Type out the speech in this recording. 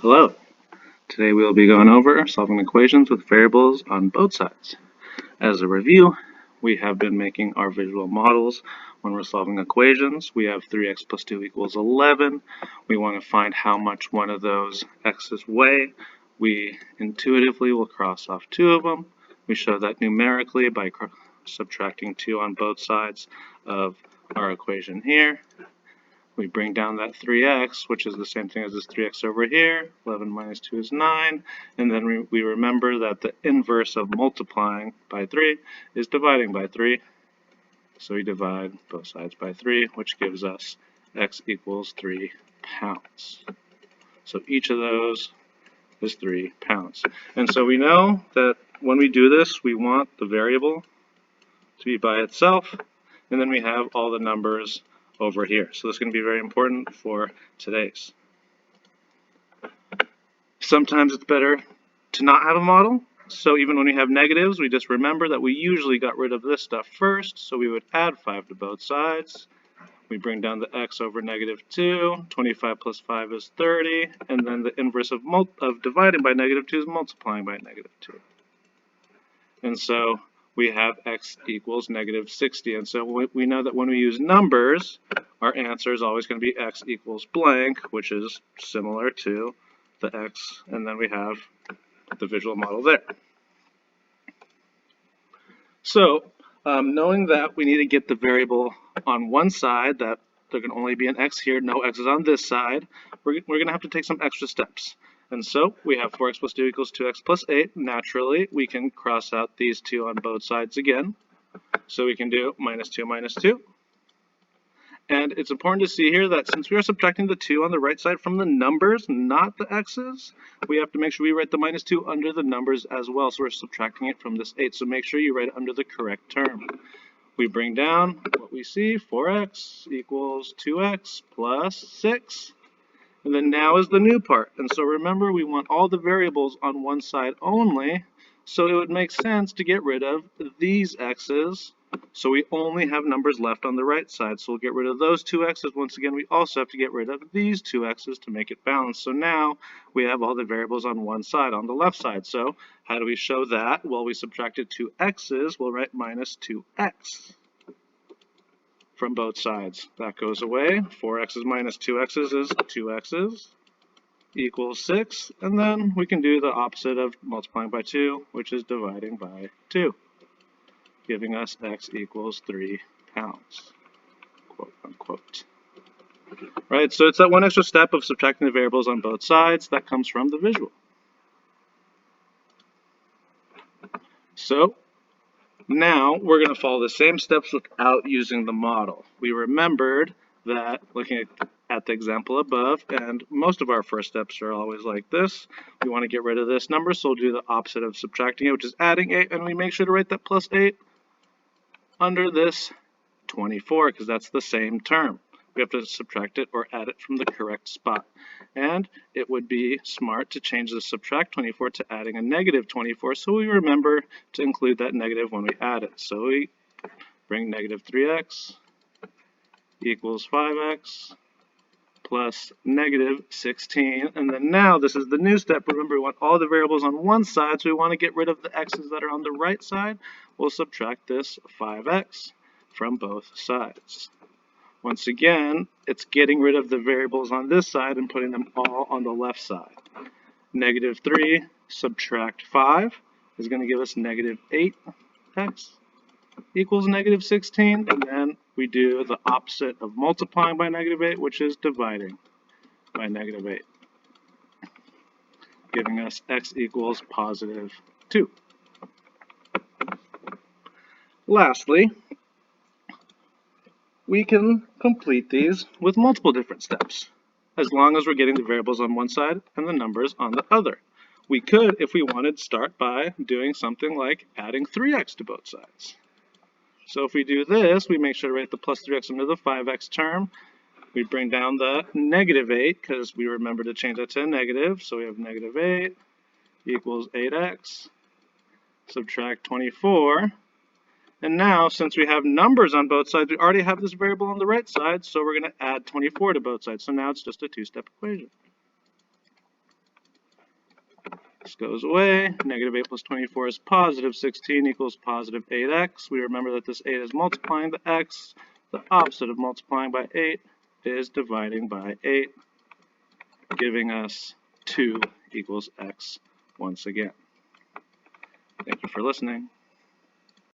Hello. Today we will be going over solving equations with variables on both sides. As a review, we have been making our visual models when we're solving equations. We have 3x plus 2 equals 11. We want to find how much one of those x's weigh. We intuitively will cross off two of them. We show that numerically by subtracting 2 on both sides of our equation here. We bring down that 3x, which is the same thing as this 3x over here. 11 minus 2 is 9. And then we remember that the inverse of multiplying by 3 is dividing by 3. So we divide both sides by 3, which gives us x equals 3 pounds. So each of those is 3 pounds. And so we know that when we do this, we want the variable to be by itself. And then we have all the numbers over here. So this is going to be very important for today's. Sometimes it's better to not have a model. So even when we have negatives, we just remember that we usually got rid of this stuff first. So we would add 5 to both sides. We bring down the x over negative 2. 25 plus 5 is 30. And then the inverse of dividing by negative 2 is multiplying by negative 2. And so we have x equals negative 60. And so we know that when we use numbers, our answer is always going to be x equals blank, which is similar to the x, and then we have the visual model there. So knowing that we need to get the variable on one side, that there can only be an x here, no x's on this side, we're going to have to take some extra steps. And so we have 4x plus 2 equals 2x plus 8. Naturally, we can cross out these 2 on both sides again. So we can do minus 2 minus 2. And it's important to see here that since we are subtracting the 2 on the right side from the numbers, not the x's, we have to make sure we write the minus 2 under the numbers as well. So we're subtracting it from this 8. So make sure you write it under the correct term. We bring down what we see, 4x equals 2x plus 6. And then now is the new part. And so remember, we want all the variables on one side only. So it would make sense to get rid of these x's. So we only have numbers left on the right side. So we'll get rid of those 2 x's. Once again, we also have to get rid of these 2 x's to make it balanced. So now we have all the variables on one side, on the left side. So how do we show that? Well, we subtracted 2 x's. We'll write minus 2x. From both sides. That goes away. 4x's minus 2x's is 2x's equals 6. And then we can do the opposite of multiplying by 2, which is dividing by 2, giving us x equals 3 pounds, quote unquote. Right, so it's that one extra step of subtracting the variables on both sides that comes from the visual. So now we're going to follow the same steps without using the model. We remembered that looking at the example above, and most of our first steps are always like this. We want to get rid of this number, so we'll do the opposite of subtracting it, which is adding 8, and we make sure to write that plus 8 under this 24, because that's the same term. We have to subtract it or add it from the correct spot. And it would be smart to change the subtract 24 to adding a negative 24, so we remember to include that negative when we add it. So we bring negative 3x equals 5x plus negative 16. And then now this is the new step. Remember, we want all the variables on one side, so we want to get rid of the x's that are on the right side. We'll subtract this 5x from both sides. Once again, it's getting rid of the variables on this side and putting them all on the left side. Negative 3 subtract 5 is going to give us negative 8x equals negative 16. And then we do the opposite of multiplying by negative 8, which is dividing by negative 8, giving us x equals positive 2. Lastly, we can complete these with multiple different steps, as long as we're getting the variables on one side and the numbers on the other. We could, if we wanted, start by doing something like adding 3x to both sides. So if we do this, we make sure to write the plus 3x under the 5x term. We bring down the negative 8, because we remember to change that to a negative. So we have negative 8 equals 8x. Subtract 24. And now, since we have numbers on both sides, we already have this variable on the right side, so we're going to add 24 to both sides. So now it's just a two-step equation. This goes away. Negative 8 plus 24 is positive 16 equals positive 8x. We remember that this 8 is multiplying the x. The opposite of multiplying by 8 is dividing by 8, giving us 2 equals x once again. Thank you for listening.